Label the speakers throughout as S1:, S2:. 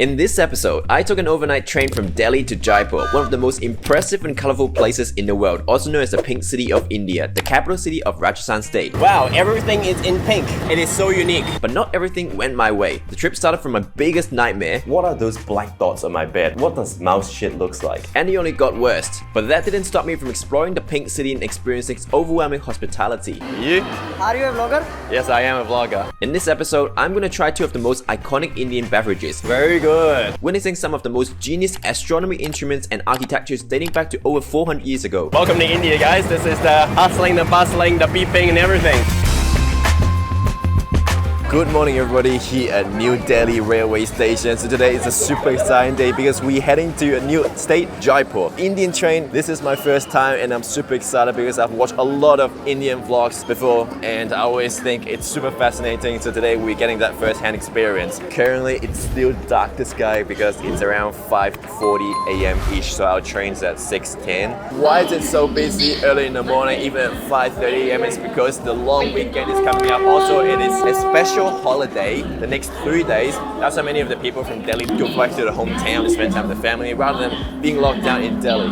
S1: In this episode, I took an overnight train from Delhi to Jaipur, one of the most impressive and colorful places in the world, also known as the Pink City of India, the capital city of Rajasthan state.
S2: Wow, everything is in pink. It is so unique.
S1: But not everything went my way. The trip started from my biggest nightmare.
S2: What are those black dots on my bed? What does mouse shit looks like?
S1: And it only got worse. But that didn't stop me from exploring the Pink City and experiencing its overwhelming hospitality.
S2: You?
S3: Are you a vlogger?
S2: Yes, I am a vlogger.
S1: In this episode, I'm gonna try two of the most iconic Indian beverages.
S2: Very good.
S1: Witnessing some of the most genius astronomy instruments and architectures dating back to over 400 years ago.
S2: Welcome to India, guys. This is the hustling, the bustling, the beeping and everything.
S1: Good morning everybody here at New Delhi railway station. So today is a super exciting day because we're heading to a new state, Jaipur. Indian train, this is my first time and I'm super excited because I've watched a lot of Indian vlogs before and I always think it's super fascinating. So today we're getting that first-hand experience. Currently it's still dark the sky because it's around 5:40 a.m. ish, so our train's at 6:10. Why is it so busy early in the morning, even at 5:30 a.m? It's because the long weekend is coming up. Also, it is a special holiday the next 3 days. That's why many of the people from Delhi go back to their hometown to spend time with the family rather than being locked down in Delhi.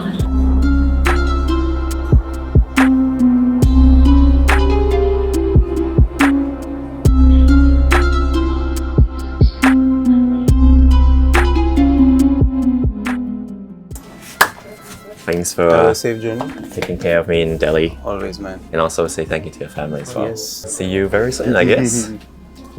S1: Thanks for
S3: Safe journey.
S1: taking care of me in Delhi.
S3: Always, man.
S1: And also say thank you to your family as well.
S3: Yes.
S1: See you very soon, I guess.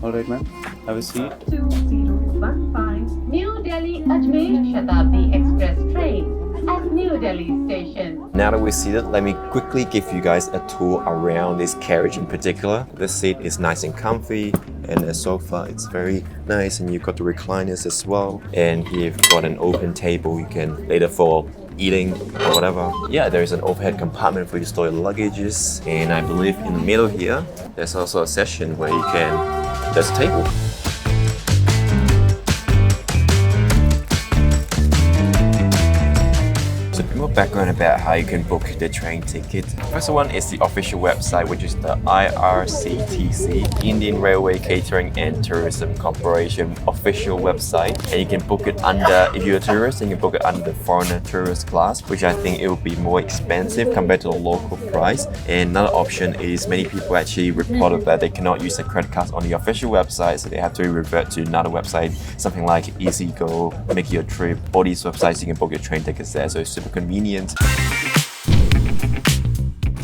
S3: Alright, man. Have a seat.
S4: 2015 New Delhi Ajmer Shatabdi Express train at New Delhi station.
S1: Now that we're seated, let me quickly give you guys a tour around this carriage in particular. This seat is nice and comfy, and the sofa, it's very nice, and you've got the recliners as well. And here you've got an open table you can later for eating or whatever. Yeah, there's an overhead compartment for you to store your luggages, and I believe in the middle here, there's also a section where you can, there's a table. So a bit more background about how you can book the train ticket. First one is the official website, which is the IRCTC, Indian Railway Catering and Tourism Corporation official website. And you can book it under, if you're a tourist, you can book it under the foreigner tourist class, which I think it will be more expensive compared to the local price. And another option is many people actually reported that they cannot use their credit cards on the official website, so they have to revert to another website, something like EasyGo, Make Your Trip. All these websites, you can book your train tickets there, so it's super convenient. If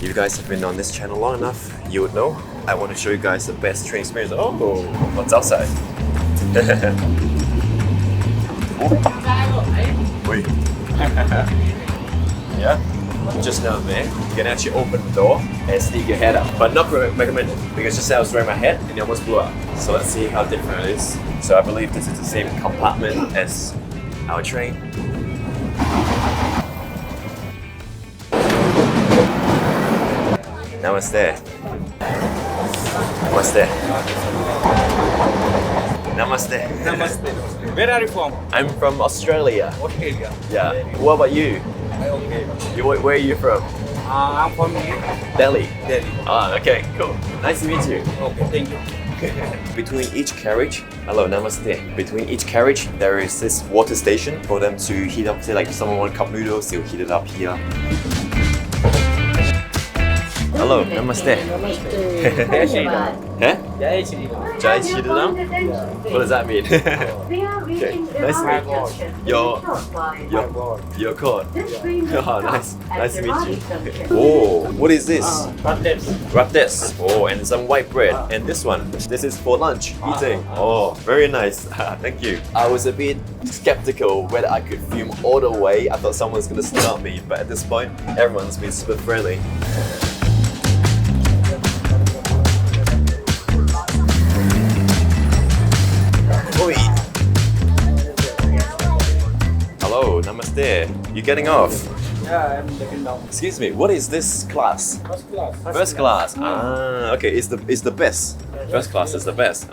S1: you guys have been on this channel long enough, you would know I want to show you guys the best train experience. Oh, what's outside? Wait. Yeah, just now there, you can actually open the door and sneak your head out, but not recommended because just I was wearing my head and it almost blew up. So let's see how different it is. So I believe this is the same compartment as our train. Namaste. Namaste. Namaste.
S3: Namaste. Where are you from?
S1: I'm from Australia.
S3: Australia.
S1: Yeah. What about you?
S3: Okay.
S1: Where are you from?
S3: I'm from
S1: Delhi.
S3: Delhi.
S1: Ah, okay, cool. Nice to meet you.
S3: Okay, thank you.
S1: Between each carriage, hello, namaste. Between each carriage, there is this water station for them to heat up. Say like if someone wants cup noodles, they'll heat it up here. Hello, namaste. Huh? Jai Shri Ram? What does that mean? Okay, nice to meet you. Your code. Oh, nice to meet you. Oh, what is this? Rattes. Oh, and some white bread. And this one, this is for lunch, eating. Oh, very nice. Thank you. I was a bit skeptical whether I could film all the way. I thought someone was gonna stop me, but at this point, everyone's been super friendly. Hello, namaste. You're getting off?
S3: Yeah, I'm getting down.
S1: Excuse me, what is this class?
S3: First class.
S1: First class. Ah, okay, it's the best. First class is the best.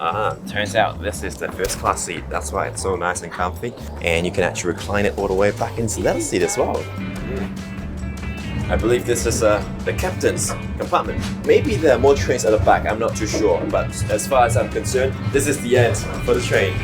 S1: Turns out this is the first class seat. That's why it's so nice and comfy. And you can actually recline it all the way back into that seat as well. I believe this is the captain's compartment. Maybe there are more trains at the back, I'm not too sure. But as far as I'm concerned, this is the end for the train.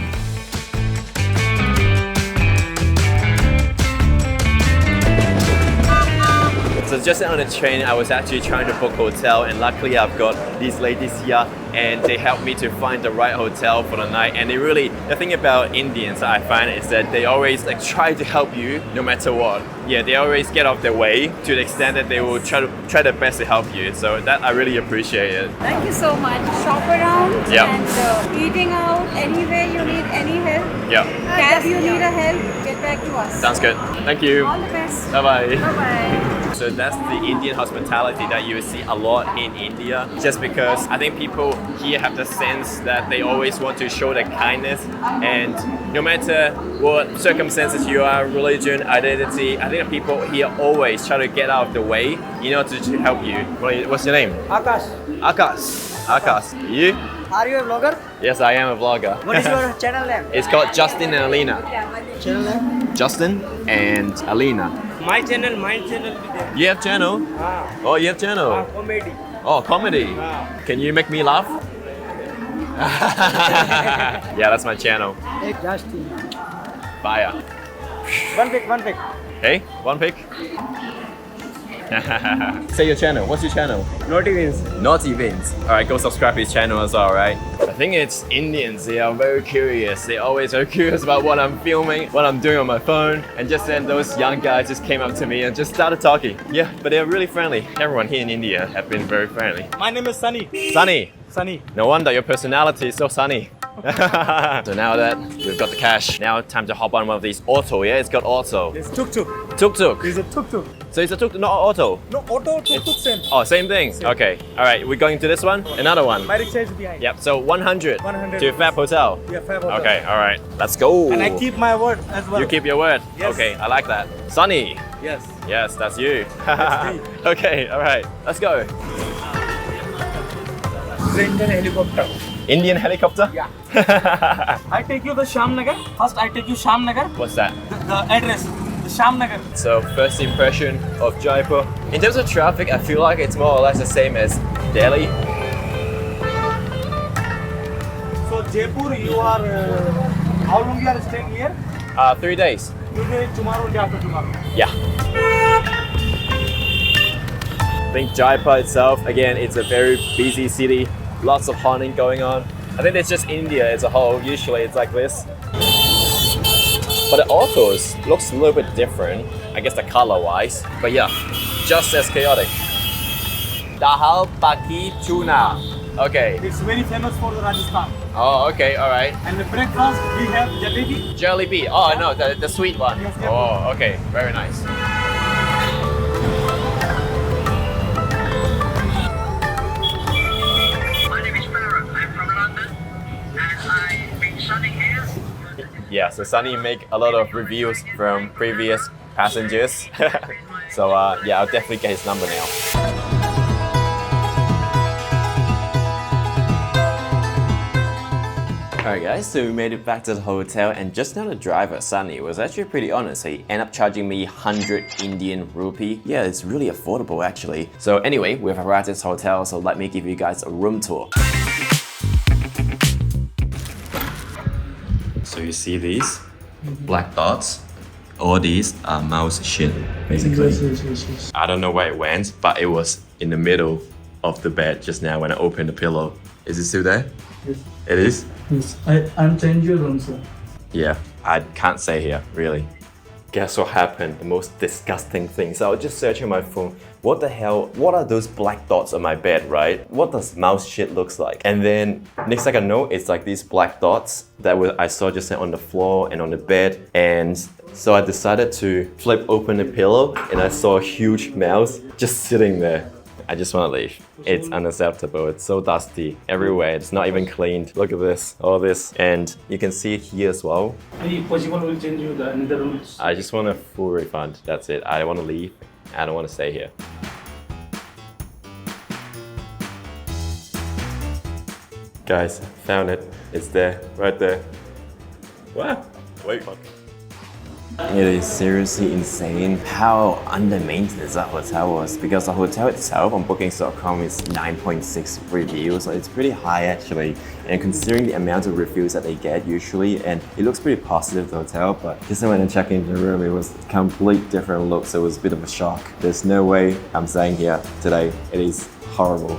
S1: just on the train, I was actually trying to book a hotel, and luckily I've got these ladies here, and they helped me to find the right hotel for the night. And the thing about Indians I find is that they always like try to help you no matter what. Yeah, they always get off their way to the extent that they will try their best to help you. So that I really appreciate it.
S5: Thank you so much. Shop around
S1: Yeah.
S5: and eating out anywhere you need any help.
S1: Yeah,
S5: Cab you need a help, get back to us.
S1: sounds good. Thank you.
S5: All the best.
S1: Bye bye.
S5: Bye-bye.
S1: So that's the Indian hospitality that you see a lot in India, just because I think people here have the sense that they always want to show their kindness, and no matter what circumstances you are, religion, identity, I think the people here always try to get out of the way in order to help you. What's your name?
S6: Akash,
S1: Akash. You?
S6: are you a vlogger?
S1: Yes, I am a vlogger.
S6: What is your channel name?
S1: It's called Justin and Alina.
S6: Channel name?
S1: Justin and Alina.
S6: My channel be there.
S1: You have channel? Oh, you have channel.
S6: Comedy.
S1: Oh, comedy. Can you make me laugh? Yeah, that's my channel.
S6: Justin.
S1: Fire.
S6: One pick.
S1: Hey, one pick. Say your channel. What's your channel?
S6: Naughty wins.
S1: Naughty Vince. Alright, go subscribe to his channel as well, right? I think it's Indians, they are very curious. They always are curious about what I'm filming, what I'm doing on my phone. And just then those young guys just came up to me and just started talking. Yeah, but they're really friendly. Everyone here in India have been very friendly.
S6: My name is Sunny.
S1: Sunny. No wonder your personality is so sunny. So now that we've got the cash, now time to hop on one of these auto, yeah? It's got auto.
S6: It's tuk-tuk.
S1: Tuk-tuk.
S6: It's a tuk-tuk.
S1: So it's a tuk-tuk, not auto.
S6: No, auto, tuk-tuk same.
S1: Oh, same thing? Okay. Alright, we're going to this one? Another one?
S6: My rickshaw is behind.
S1: Yep, so 100
S6: 100
S1: to Fab Hotel.
S6: Yeah, Fab Hotel.
S1: Okay, alright. Let's go.
S6: And I keep my word as well.
S1: You keep your word?
S6: Yes.
S1: Okay, I like that. Sunny.
S6: Yes.
S1: Yes, that's you.
S6: That's me.
S1: Okay, alright. Let's go.
S6: Indian helicopter.
S1: Indian helicopter?
S6: Yeah. I take you the Shamnagar. First, I take you Shamnagar.
S1: What's that?
S6: The address. The Shamnagar.
S1: So, first impression of Jaipur. In terms of traffic, I feel like it's more or less the same as Delhi.
S6: So Jaipur, you are. How long you are staying here?
S1: 3 days.
S6: Today, tomorrow, day after tomorrow.
S1: Yeah. I think Jaipur itself, again, it's a very busy city. Lots of hunting going on. I think it's just India as a whole. Usually it's like this. But the autos looks a little bit different. I guess the color wise. But yeah, just as chaotic. Dahal Baki Tuna. Okay.
S6: It's very famous for the Rajasthan.
S1: Oh, okay, alright.
S6: And the breakfast, we have jalebi.
S1: Jalebi. Oh, no, the sweet one.
S6: Yes,
S1: Oh, okay. Very nice. Yeah, so Sunny make a lot of reviews from previous passengers. So yeah, I'll definitely get his number now. Alright guys, so we made it back to the hotel, and just now the driver, Sunny, was actually pretty honest. He ended up charging me 100 Indian rupee. Yeah, it's really affordable actually. So anyway, we've arrived at this hotel, so let me give you guys a room tour. So you see these black dots? All these are mouse shit, basically.
S7: Yes.
S1: I don't know where it went, but it was in the middle of the bed just now when I opened the pillow. Is it still there?
S7: Yes.
S1: It is?
S7: Yes. I'm changing your room, sir.
S1: Yeah, I can't say here, really. Guess what happened? The most disgusting thing. So I was just searching my phone. What the hell? What are those black dots on my bed, right? What does mouse shit looks like? And then next thing I know, it's like these black dots that I saw just on the floor and on the bed. And so I decided to flip open the pillow and I saw a huge mouse just sitting there. I just want to leave. It's unacceptable. It's so dusty everywhere. It's not even cleaned. Look at this, all this. And you can see it here as well.
S7: If possible, we'll change you the another room.
S1: I just want a full refund. That's it. I don't want to leave. I don't want to stay here. Guys, found it. It's there, right there. Wow. Wait. It is seriously insane how under maintenance that hotel was, because the hotel itself on bookings.com is 9.6 reviews, so it's pretty high actually. And considering the amount of reviews that they get usually, and it looks pretty positive, the hotel, but just when I checked into the room, it was a complete different look, so it was a bit of a shock. There's no way I'm staying here today. It is horrible.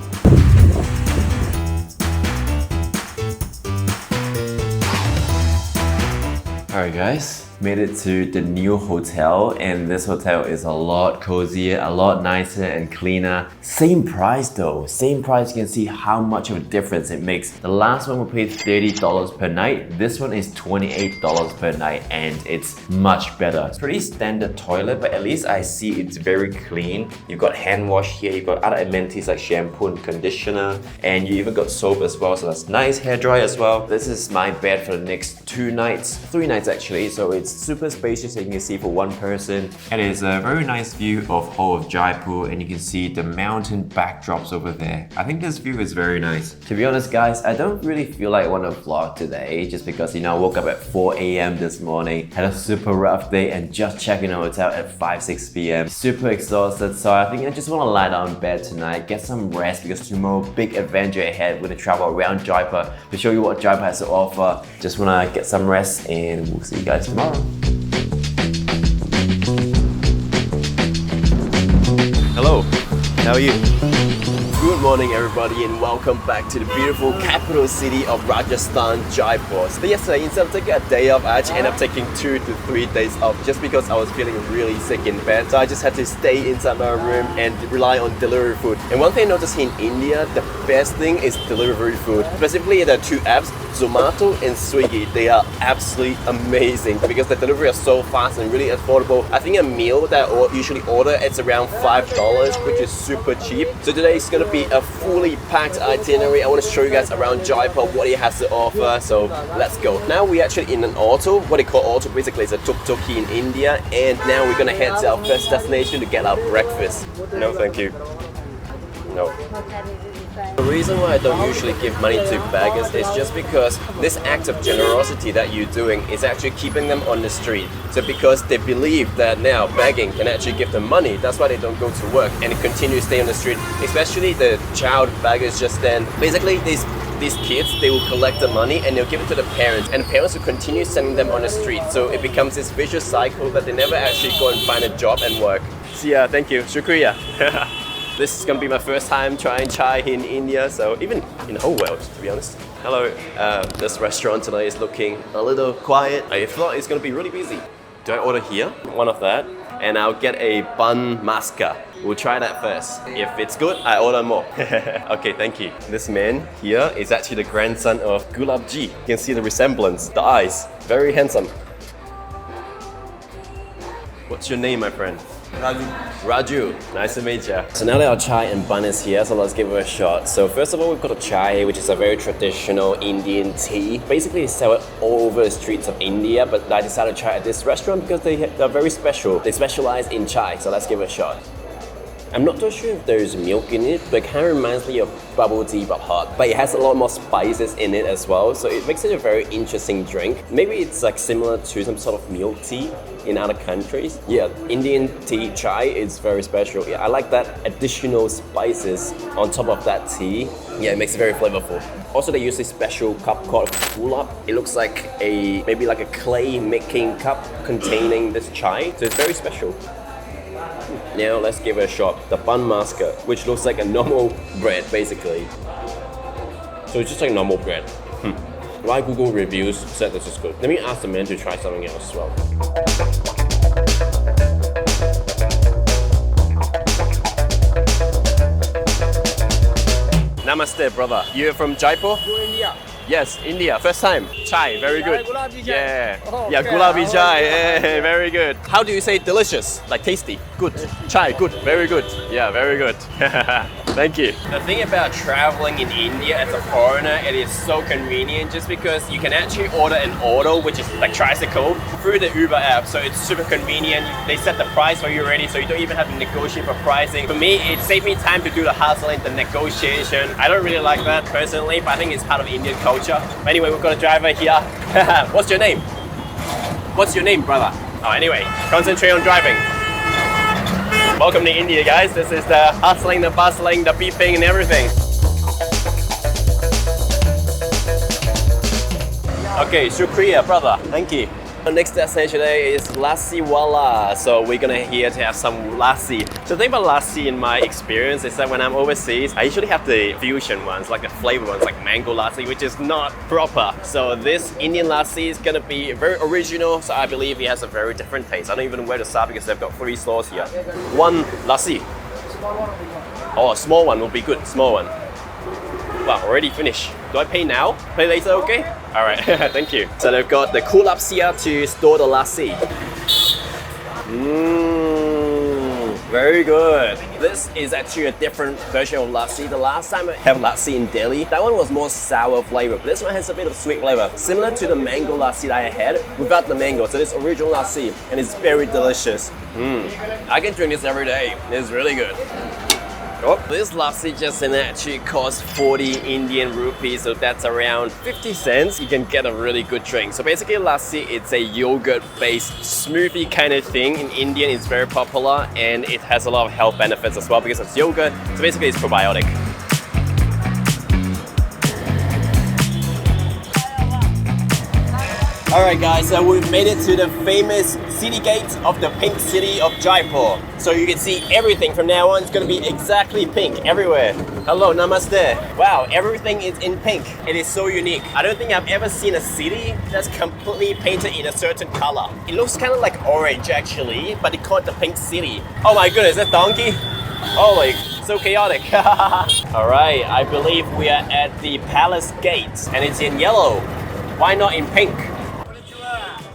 S1: Alright guys, made it to the new hotel, and this hotel is a lot cozier, a lot nicer and cleaner. Same price though, same price. You can see how much of a difference it makes. The last one we paid $30 per night, this one is $28 per night, and it's much better. It's pretty standard toilet, but at least I see it's very clean. You've got hand wash here, you've got other amenities like shampoo and conditioner, and you even got soap as well, so that's nice. Hair dryer as well. This is my bed for the next 3 nights actually, so it's super spacious, so you can see for one person. It is a very nice view of whole of Jaipur, and you can see the mountain backdrops over there. I think this view is very nice. To be honest guys, I don't really feel like I want to vlog today, just because I woke up at 4 a.m. this morning, had a super rough day, and just checked in a hotel at 5-6 p.m. Super exhausted, so I think I just want to lie down in bed tonight, get some rest, because tomorrow big adventure ahead. We're going to travel around Jaipur to show you what Jaipur has to offer. Just want to get some rest, and we'll see you guys tomorrow. Hello, how are you? Good morning everybody, and welcome back to the beautiful capital city of Rajasthan, Jaipur. So yesterday, instead of taking a day off, I actually ended up taking 2 to 3 days off just because I was feeling really sick in bed. So I just had to stay inside my room and rely on delivery food. And one thing I noticed in India, the best thing is delivery food. Specifically, there are 2 apps, Zomato and Swiggy. They are absolutely amazing because the delivery is so fast and really affordable. I think a meal that I usually order, it's around $5, which is super cheap. So today is going to be a fully packed itinerary. I want to show you guys around Jaipur, what it has to offer. So let's go. Now we're actually in an auto. What they call auto basically is a tuk-tuk in India. And now we're going to head to our first destination to get our breakfast. No, thank you. No. The reason why I don't usually give money to beggars is just because this act of generosity that you're doing is actually keeping them on the street. So because they believe that now begging can actually give them money, that's why they don't go to work and they continue to stay on the street. Especially the child beggars just then. Basically these kids, they will collect the money and they'll give it to the parents, and the parents will continue sending them on the street. So it becomes this vicious cycle that they never actually go and find a job and work. So yeah, thank you. Shukriya. This is gonna be my first time trying chai in India, so even in the whole world, to be honest. Hello, this restaurant today is looking a little quiet. I thought it's gonna be really busy. Do I order here? One of that, and I'll get a bun maska. We'll try that first. If it's good, I order more. Okay, thank you. This man here is actually the grandson of Gulab Ji. You can see the resemblance, the eyes, very handsome. What's your name, my friend? Raju, nice to meet you. So now that our chai and bun is here, so let's give it a shot. So first of all, we've got a chai, which is a very traditional Indian tea. Basically, they sell it all over the streets of India, but I decided to try at this restaurant because they're very special. They specialize in chai, so let's give it a shot. I'm not too sure if there's milk in it, but it kind of reminds me of bubble tea but hot. But it has a lot more spices in it as well, so it makes it a very interesting drink. Maybe it's like similar to some sort of milk tea in other countries. Yeah, Indian tea chai is very special. Yeah, I like that additional spices on top of that tea. Yeah, it makes it very flavorful. Also, they use this special cup called Klook. It looks like maybe like a clay making cup containing this chai, so it's very special. Now let's give it a shot. The bun maska, which looks like a normal bread basically. So it's just like normal bread. Why Google reviews said this is good. Let me ask the man to try something else as well. Namaste, brother. You're from Jaipur?
S3: India.
S1: Yes, India. First time. Chai, very good.
S3: Gulabi chai.
S1: Yeah.
S3: Oh,
S1: Yeah,
S3: okay.
S1: gulabi chai. Yeah, very good. How do you say delicious? Like tasty? Good. Chai, good. Very good. Yeah, very good. Thank you. The thing about traveling in India as a foreigner, it is so convenient just because you can actually order an auto, which is like tricycle, through the Uber app. So it's super convenient. They set the price for you already, so you don't even have to negotiate for pricing. For me, it saved me time to do the hustling, the negotiation. I don't really like that personally, but I think it's part of Indian culture. But anyway, we've got a driver here. What's your name? What's your name, brother?
S2: Oh, anyway, concentrate on driving. Welcome to India, guys. This is the hustling, the bustling, the beeping and everything. Okay, shukriya, brother. Thank you. Our next destination today is Lassiwala. So we're gonna here to have some lassi. So the thing about lassi in my experience is that when I'm overseas, I usually have the fusion ones, like the flavored ones, like mango lassi, which is not proper. So this Indian lassi is gonna be very original. So I believe it has a very different taste. I don't even know where to start because they've got 3 stores here. One lassi. Oh, a small one will be good. Small one. Wow, already finished. Do I pay now? Pay later, okay? All right, thank you. So they've got the cool ups here to store the lassi. Very good. This is actually a different version of lassi. The last time I had lassi in Delhi, that one was more sour flavor, but this one has a bit of sweet flavor, similar to the mango lassi that I had without the mango. So this original lassi, and it's very delicious. I can drink this every day. It's really good. Oh, this lassi just actually costs 40 Indian rupees, so that's around 50 cents. You can get a really good drink. So basically lassi, it's a yogurt-based smoothie kind of thing. In India, it's very popular and it has a lot of health benefits as well because it's yogurt. So basically it's probiotic. Alright guys, so we've made it to the famous city gate of the pink city of Jaipur. So you can see everything from now on. It's going to be exactly pink everywhere. Hello, Namaste. Wow, everything is in pink. It is so unique. I don't think I've ever seen a city that's completely painted in a certain color. It looks kind of like orange actually, but they call it the pink city. Oh my goodness, that donkey? Oh my, so chaotic. Alright, I believe we are at the palace gate and it's in yellow. Why not in pink?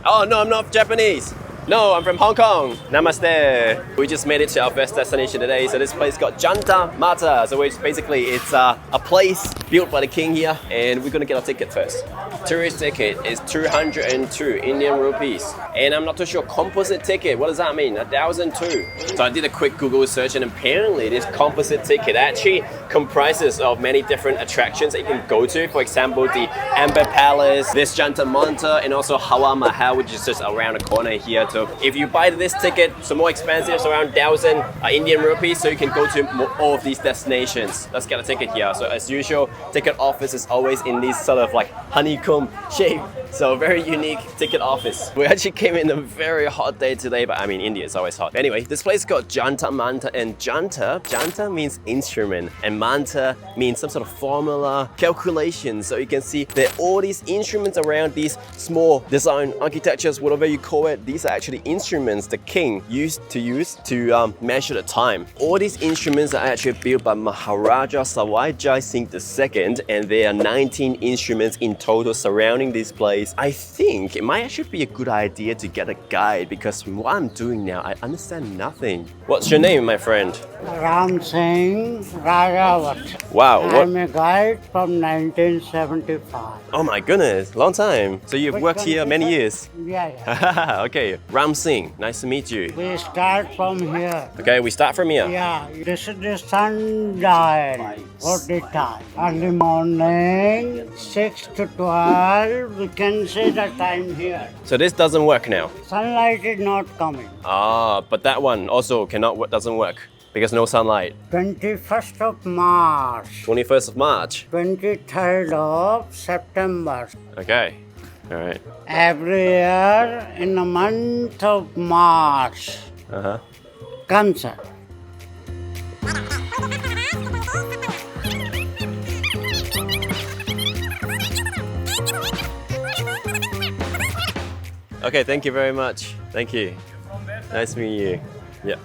S2: Oh no, I'm not Japanese. No, I'm from Hong Kong. Namaste. We just made it to our first destination today. So this place got Jantar, Mantar. So it's basically it's a place built by the king here, and we're gonna get our ticket first. Tourist ticket is 202 Indian rupees, and I'm not too sure composite ticket. What does that mean? 1,002. So I did a quick Google search, and apparently this composite ticket actually comprises of many different attractions that you can go to. For example, the Amber Palace, this Jantar Mantar, and also Hawa Mahal, which is just around the corner here. So if you buy this ticket, it's more expensive, it's around 1,000 Indian rupees, so you can go to all of these destinations. Let's get a ticket here. So as usual, ticket office is always in this sort of like honeycomb shape. So very unique ticket office. We actually came in a very hot day today, but I mean, India is always hot. Anyway, this place is called Jantar Mantar, and Jantar means instrument, and Mantar means some sort of formula, calculation. So you can see there are all these instruments around, these small design architectures, whatever you call it. These are actually instruments the king used to measure the time. All these instruments are actually built by Maharaja Sawai Jai Singh II, and there are 19 instruments in total surrounding this place. I think it might actually be a good idea to get a guide, because from what I'm doing now, I understand nothing. What's your name, my friend?
S8: Ram Singh Rajawat.
S2: Wow.
S8: I'm a guide from 1975.
S2: Oh my goodness, long time. So you've worked here many years?
S8: Yeah.
S2: Okay, Ram Singh, nice to meet you.
S8: We start from here.
S2: Okay, we start from here.
S8: Yeah, this is the sundial. What the time? Early morning, 6 to 12. We can see the time here.
S2: So this doesn't work now?
S8: Sunlight is not coming.
S2: Ah, but that one also doesn't work because no sunlight.
S8: 21st of March.
S2: 21st of March.
S8: 23rd of September.
S2: Okay, all right.
S8: Every year in the month of March. Concert.
S2: Okay, thank you very much. Thank you. Nice meeting you. Yeah.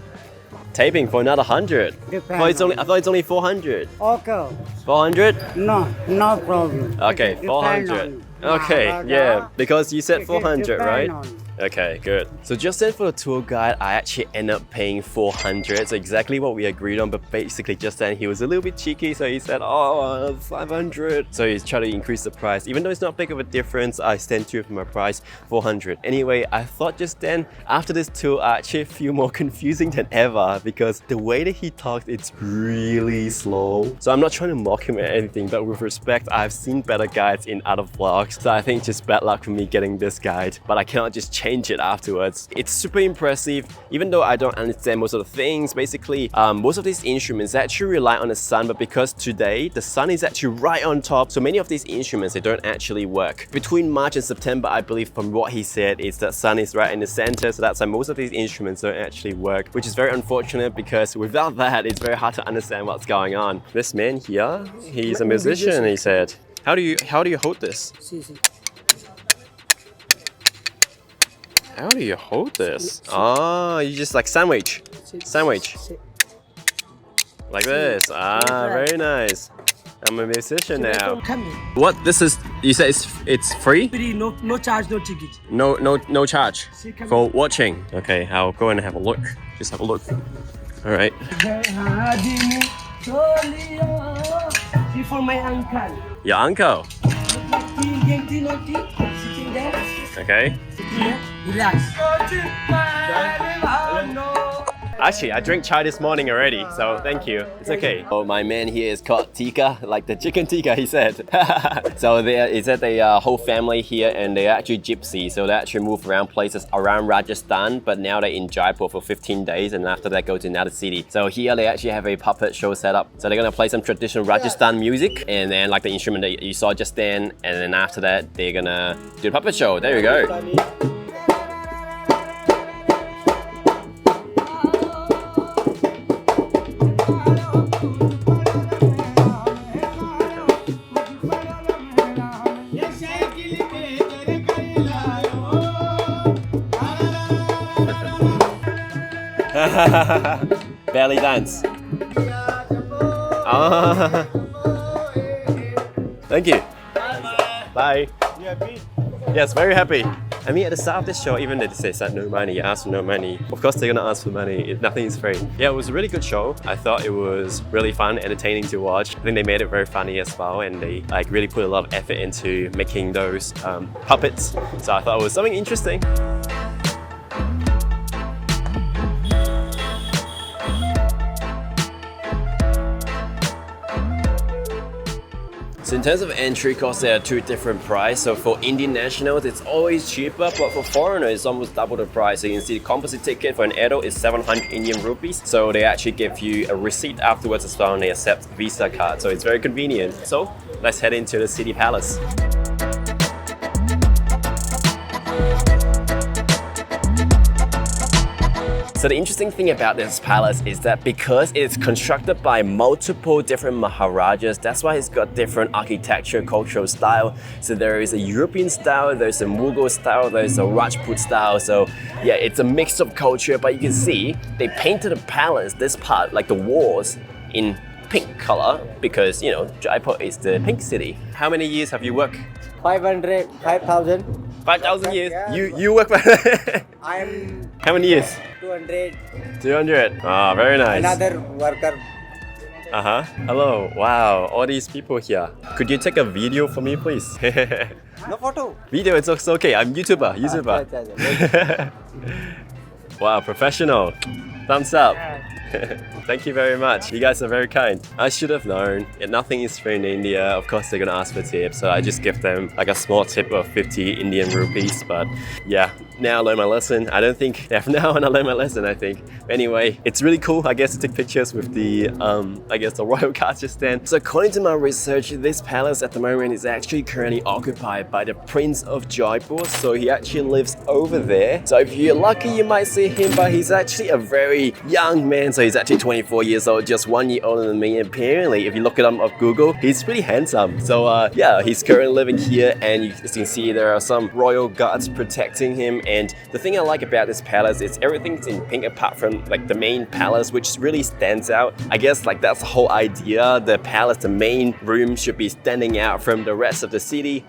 S2: Taping for another 100. I thought it's only 400.
S8: Okay.
S2: 400?
S8: No problem.
S2: Okay, 400. Okay, yeah, because you said 400, right? Okay, good. So just then for the tour guide, I actually ended up paying 400. So exactly what we agreed on, but basically just then he was a little bit cheeky. So he said, oh, 500. So he's trying to increase the price. Even though it's not big of a difference, I stand true for my price, 400. Anyway, I thought just then, after this tour, I actually feel more confusing than ever because the way that he talks, it's really slow. So I'm not trying to mock him or anything, but with respect, I've seen better guides in other vlogs. So I think just bad luck for me getting this guide, but I cannot just change change it afterwards. It's super impressive, even though I don't understand most of the things. Basically, most of these instruments actually rely on the sun, but because today the sun is actually right on top, so many of these instruments, they don't actually work. Between March and September, I believe from what he said, is that sun is right in the center, so that's why most of these instruments don't actually work, which is very unfortunate because without that, it's very hard to understand what's going on. This man here, he's a musician, he said. How do you hold this? How do you hold this? Oh, you just like sandwich. Like this. Ah, very nice. I'm a musician now. What? This is, you say it's free?
S9: Free, no charge, no ticket.
S2: No charge for watching. Okay, I'll go and have a look. Just have a look. All right.
S9: For my uncle.
S2: Your uncle.
S9: Sitting there.
S2: Okay.
S9: Relax.
S2: Actually, I drank chai this morning already, so thank you. It's okay. Oh, my man here is called tikka, like the chicken tikka, he said. So there is a whole family here, and they're actually gypsy, so they actually move around places around Rajasthan, but now they're in Jaipur for 15 days, and after that go to another city. So here they actually have a puppet show set up. So they're gonna play some traditional Rajasthan music, and then like the instrument that you saw just then, and then after that they're gonna do a puppet show. There you go. Belly dance. Ah. Thank you. Bye.
S6: You happy?
S2: Yes, very happy. I mean, at the start of this show, even they say that no money, ask for no money. Of course, they're gonna ask for money. Nothing is free. Yeah, it was a really good show. I thought it was really fun, entertaining to watch. I think they made it very funny as well, and they like really put a lot of effort into making those puppets. So I thought it was something interesting. So in terms of entry costs, there are two different prices. So for Indian nationals, it's always cheaper, but for foreigners, it's almost double the price. So you can see the composite ticket for an adult is 700 Indian rupees. So they actually give you a receipt afterwards as well, and they accept Visa card. So it's very convenient. So let's head into the City Palace. So the interesting thing about this palace is that because it's constructed by multiple different Maharajas, that's why it's got different architecture, cultural style. So there is a European style, there's a Mughal style, there's a Rajput style. So yeah, it's a mix of culture, but you can see they painted the palace, this part, like the walls, in pink color because, you know, Jaipur is the pink city. How many years have you worked?
S3: 500, 5,000.
S2: 5,000 years?
S3: Yeah.
S2: You work for
S3: I'm
S2: How many years?
S3: 200.
S2: 200. Ah, very nice.
S3: Another worker.
S2: Uh-huh. Hello. Wow, all these people here. Could you take a video for me, please?
S3: No photo.
S2: Video, it's okay. I'm YouTuber. Wow, professional. Thumbs up. Thank you very much. You guys are very kind. I should have known. Nothing is free in India. Of course, they're gonna ask for tips, so I just give them like a small tip of 50 Indian rupees. But yeah, now I learned my lesson. I don't think now when I learned my lesson, I think. Anyway, it's really cool, I guess, to take pictures with the the royal guards just then. So according to my research, this palace at the moment is actually currently occupied by the Prince of Jaipur. So he actually lives over there. So if you're lucky, you might see him, but he's actually a very young man. So he's actually 24 years old, just 1 year older than me. Apparently, if you look it up on Google, he's pretty handsome. So yeah, he's currently living here, and you can see there are some royal guards protecting him. And the thing I like about this palace is everything's in pink apart from like the main palace, which really stands out. I guess like that's the whole idea. The palace, the main room, should be standing out from the rest of the city.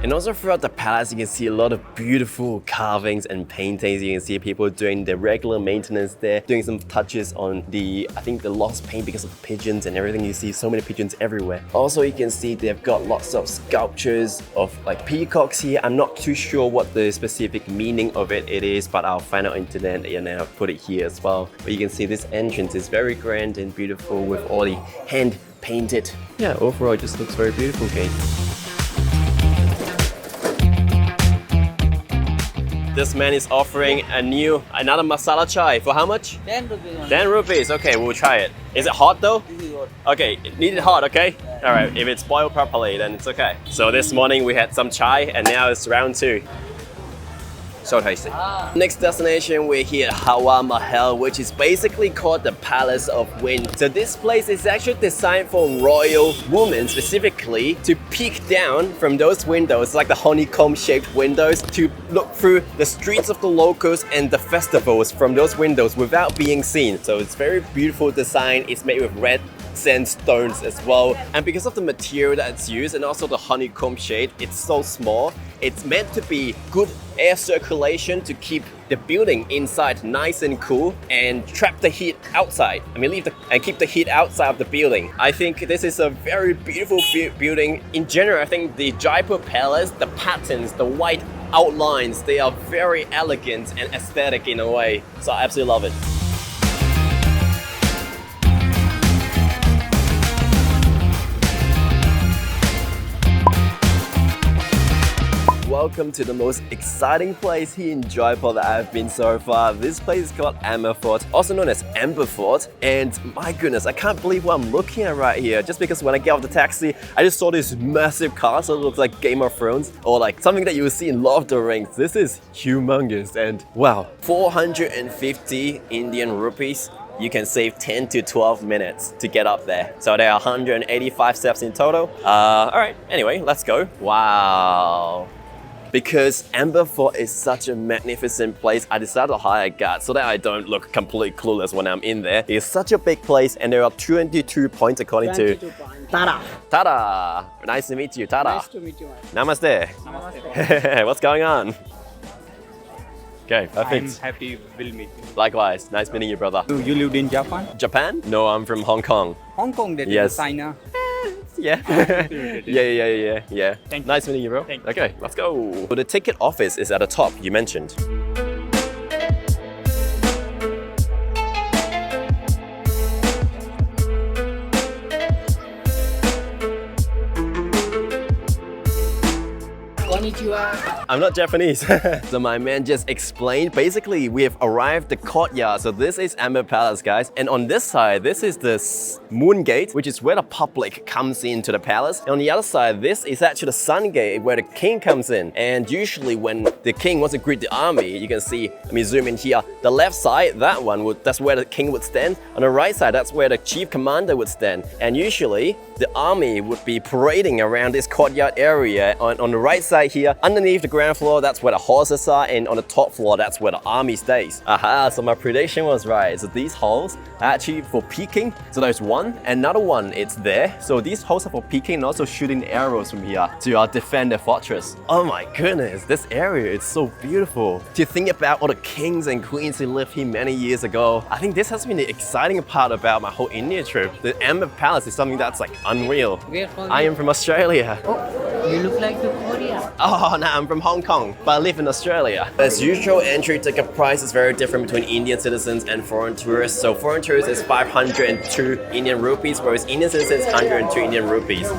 S2: And also throughout the palace, you can see a lot of beautiful carvings and paintings. You can see people doing the regular maintenance there, doing some touches on the, I think the lost paint because of the pigeons and everything. You see so many pigeons everywhere. Also, you can see they've got lots of sculptures of like peacocks here. I'm not too sure what the specific meaning of it is, but I'll find out on internet and I'll put it here as well. But you can see this entrance is very grand and beautiful with all the hand painted. Yeah, overall it just looks very beautiful, Kate. This man is offering another masala chai for how much?
S9: 10 rupees.
S2: 10 rupees. Okay, we'll try it. Is it hot though?
S9: This is what.
S2: Okay, need it hot, okay? All right, if it's boiled properly, then it's okay. So this morning we had some chai and now it's round 2. So tasty. Next destination, we're here at Hawa Mahal, which is basically called the Palace of Wind. So this place is actually designed for royal women specifically to peek down from those windows, like the honeycomb-shaped windows, to look through the streets of the locals and the festivals from those windows without being seen. So it's very beautiful design. It's made with red sandstones as well, and because of the material that's used and also the honeycomb shade, it's so small. It's meant to be good air circulation to keep the building inside nice and cool and trap the heat outside. I mean, keep the heat outside of the building. I think this is a very beautiful building. In general, I think the Jaipur Palace, the patterns, the white outlines, they are very elegant and aesthetic in a way. So I absolutely love it. Welcome to the most exciting place here in Jaipur that I've been so far. This place is called Amber Fort, also known as Amber Fort. And my goodness, I can't believe what I'm looking at right here. Just because when I get off the taxi, I just saw this massive castle. It looks like Game of Thrones or like something that you will see in Lord of the Rings. This is humongous and wow, 450 Indian rupees. You can save 10 to 12 minutes to get up there. So there are 185 steps in total. All right, anyway, let's go. Wow. Because Amber Fort is such a magnificent place, I decided to hire a guard so that I don't look completely clueless when I'm in there. It's such a big place and there are 22 points according to...
S8: 22 points. Tada!
S2: Tada! Nice to meet you, Tada.
S8: Nice to meet you.
S2: Namaste.
S8: Namaste.
S2: What's going on? Okay, perfect.
S10: I'm happy we'll meet you.
S2: Likewise, nice meeting you, brother.
S10: You lived in Japan?
S2: Japan? No, I'm from Hong Kong.
S10: Hong Kong, that
S2: Yes.
S10: is China.
S2: Yeah. Yeah.
S10: Thank you.
S2: Nice meeting you, bro.
S10: Thank you.
S2: Okay, let's go. So the ticket office is at the top, you mentioned.
S9: Konnichiwa.
S2: I'm not Japanese. So my man just explained. Basically, we have arrived the courtyard. So this is Amber Palace, guys. And on this side, this is the Moon Gate, which is where the public comes into the palace. And on the other side, this is actually the Sun Gate, where the king comes in. And usually when the king wants to greet the army, you can see, let me zoom in here. The left side, that's where the king would stand. On the right side, that's where the chief commander would stand. And usually, the army would be parading around this courtyard area. On the right side here, underneath the ground floor, that's where the horses are, and on the top floor, that's where the army stays. Aha, so my prediction was right. So these halls are actually for peeking. So there's one, another one, it's there. So these halls are for peeking and also shooting arrows from here to defend the fortress. Oh my goodness, this area is so beautiful. To think about all the kings and queens who lived here many years ago, I think this has been the exciting part about my whole India trip. The Amber Palace is something that's like unreal.
S9: Where from?
S2: I am from Australia.
S9: Oh, you look like the Korea.
S2: Oh, no, I'm from Hong Kong, but I live in Australia. As usual, entry ticket price is very different between Indian citizens and foreign tourists. So foreign tourists is 502 Indian rupees, whereas Indian citizens 102 Indian rupees.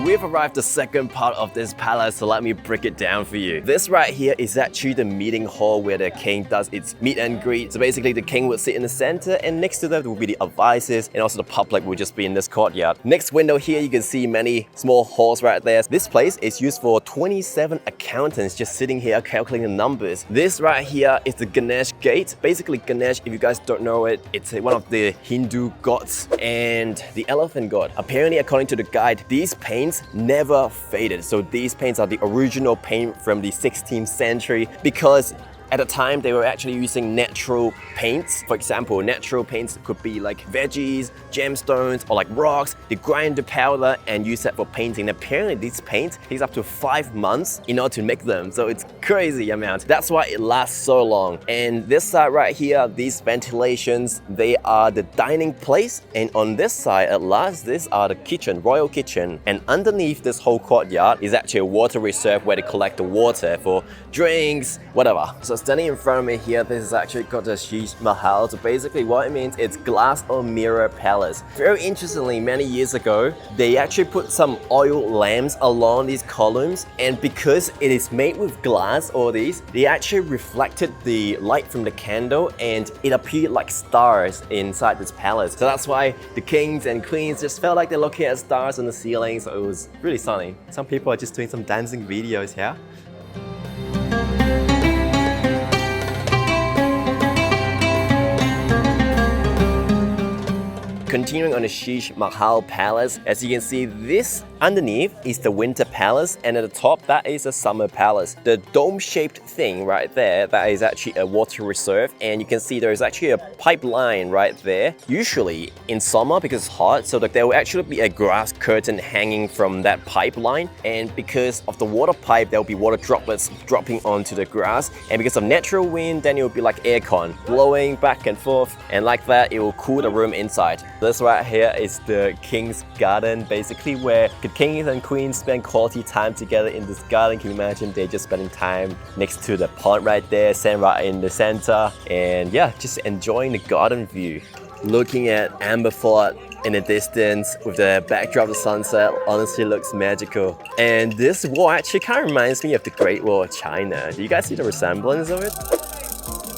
S2: We've arrived the second part of this palace, so let me break it down for you. This right here is actually the meeting hall where the king does its meet and greet. So basically the king would sit in the center, and next to that will be the advisors, and also the public will just be in this courtyard. Next window here, you can see many small halls right there. This place is used for 27 accountants just sitting here calculating the numbers. This right here is the Ganesh gate. Basically Ganesh, if you guys don't know it, it's one of the Hindu gods and the elephant god. Apparently, according to the guide, these paints never faded. So these paints are the original paint from the 16th century because At the time, they were actually using natural paints. For example, natural paints could be like veggies, gemstones, or like rocks. They grind the powder and use that for painting. Apparently, these paints takes up to 5 months in order to make them. So it's crazy amount. That's why it lasts so long. And this side right here, these ventilations, they are the dining place. And on this side, at last, these are the kitchen, royal kitchen. And underneath this whole courtyard is actually a water reserve where they collect the water for drinks, whatever. So standing in front of me here, this is actually called the Mahal. So basically what it means, it's glass or mirror palace. Very interestingly, many years ago, they actually put some oil lamps along these columns, and because it is made with glass or these, they actually reflected the light from the candle and it appeared like stars inside this palace. So that's why the kings and queens just felt like they're looking at stars on the ceiling, so it was really stunning. Some people are just doing some dancing videos here. Continuing on the Sheesh Mahal Palace, as you can see, this underneath is the winter palace, and at the top, that is a summer palace. The dome-shaped thing right there, that is actually a water reserve, and you can see there is actually a pipeline right there. Usually in summer, because it's hot, so that there will actually be a grass curtain hanging from that pipeline, and because of the water pipe, there will be water droplets dropping onto the grass, and because of natural wind, then it will be like aircon blowing back and forth, and like that, it will cool the room inside. This right here is the King's Garden, basically where the kings and queens spend quality time together in this garden. Can you imagine? They're just spending time next to the pond right there, sand right in the center, and yeah, just enjoying the garden view. Looking at Amber Fort in the distance with the backdrop of the sunset, honestly looks magical. And this wall actually kind of reminds me of the Great Wall of China. Do you guys see the resemblance of it?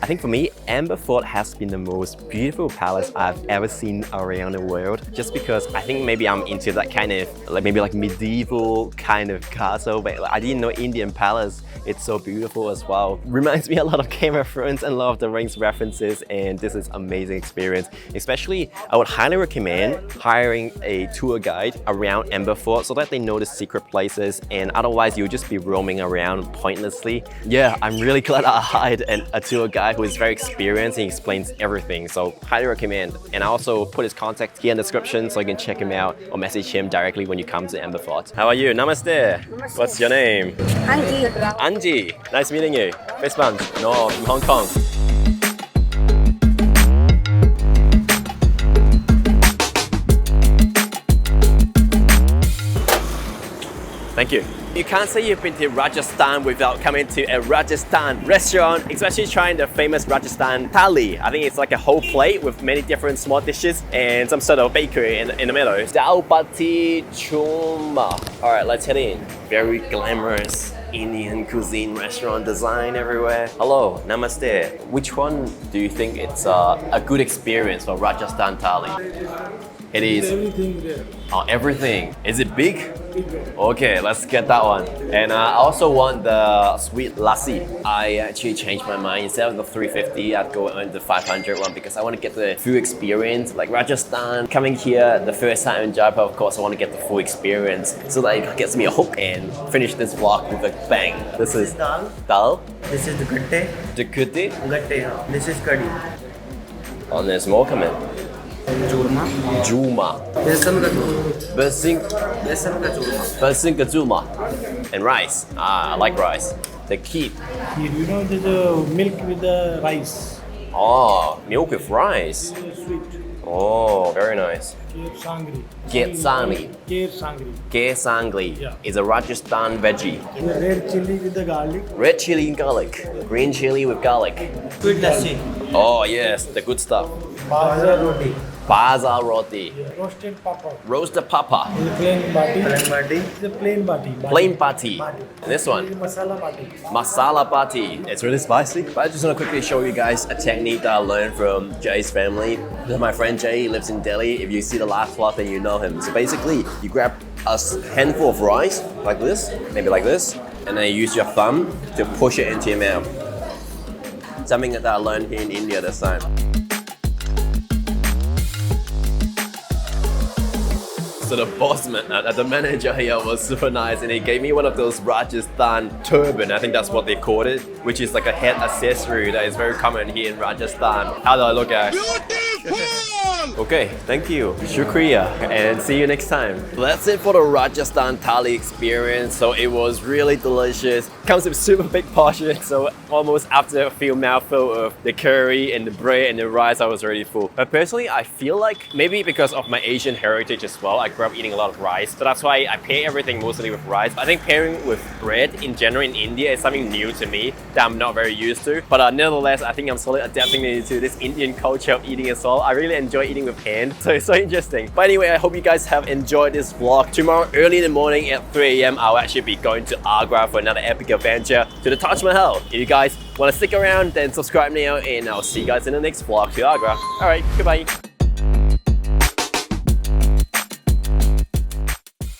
S2: I think for me, Amber Fort has been the most beautiful palace I've ever seen around the world, just because I think maybe I'm into that kind of maybe like medieval kind of castle, but I didn't know Indian palace. It's so beautiful as well. Reminds me a lot of Game of Thrones and Lord of the Rings references, and this is amazing experience. Especially, I would highly recommend hiring a tour guide around Amber Fort so that they know the secret places, and otherwise you'll just be roaming around pointlessly. Yeah, I'm really glad I hired a tour guide who is very experienced and he explains everything, so highly recommend. And I also put his contact here in the description so you can check him out or message him directly when you come to Amber Fort. How are you? Namaste. What's your name?
S5: Angie.
S2: Angie. Nice meeting you. Face bump. No, from Hong Kong. Thank you. You can't say you've been to Rajasthan without coming to a Rajasthan restaurant, especially trying the famous Rajasthan Thali. I think it's like a whole plate with many different small dishes and some sort of bakery in the middle. Bati, Churma. All right, let's head in. Very glamorous Indian cuisine restaurant design everywhere. Hello, Namaste. Which one do you think it's a good experience for Rajasthan Thali? It is.
S6: Everything there.
S2: Oh, everything. Is it big? Okay, let's get that one. And I also want the sweet lassi. I actually changed my mind. Instead of the 350, I'd go on the 500 one because I want to get the full experience. Like Rajasthan, coming here the first time in Jaipur, of course, I want to get the full experience so that it gets me a hook and finish this vlog with a bang. This is dal. Dal.
S3: This is the gatte.
S2: The kutti.
S3: Gatte. This is curry.
S2: Oh, there's more coming.
S3: Churma.
S2: Juma.
S3: Besan ka churma.
S2: Besan ka juma. And rice. Ah, I like rice. The kheer.
S6: Here, you know, there's a milk with the rice.
S2: Oh, milk with rice.
S6: Sweet.
S2: Oh, very nice.
S6: Kheer sangri.
S2: Kheer sangri. Kheer sangri
S6: Yeah.
S2: is a Rajasthan veggie.
S6: The red chili with the garlic.
S2: Red chili and garlic. Green chili with garlic.
S3: Sweet lassi.
S2: Oh yes, the good stuff.
S6: Baza roti.
S2: Baza roti.
S6: Roasted papa.
S2: Roasted papa.
S6: The plain bati.
S3: Plain bati.
S6: The plain bati.
S2: Plain bati.
S6: Bati.
S2: And this one.
S6: Masala bati.
S2: Masala bati. It's really spicy. But I just want to quickly show you guys a technique that I learned from Jay's family. My friend Jay lives in Delhi. If you see the last vlog, then you know him. So basically, you grab a handful of rice, like this, maybe like this, and then you use your thumb to push it into your mouth. Something that I learned here in India this time.
S1: So the the manager here was super nice and he gave me one of those Rajasthan turban. I think that's what they called it, which is like a head accessory that is very common here in Rajasthan. How do I look, guys? Okay, thank you. Shukriya, and see you next time. That's it for the Rajasthan Thali experience. So it was really delicious. Comes with super big portions, so almost after a few mouthfuls of the curry and the bread and the rice, I was already full. But personally, I feel like maybe because of my Asian heritage as well, I grew up eating a lot of rice. So that's why I pair everything mostly with rice. I think pairing with bread in general in India is something new to me that I'm not very used to. But nevertheless, I think I'm slowly adapting to this Indian culture of eating as well. I really enjoy eating with hand, so it's so interesting. But anyway, I hope you guys have enjoyed this vlog. Tomorrow early in the morning at 3 AM, I'll actually be going to Agra for another epic adventure to the Taj Mahal. If you guys want to stick around, then subscribe now and I'll see you guys in the next vlog to Agra. Alright, goodbye.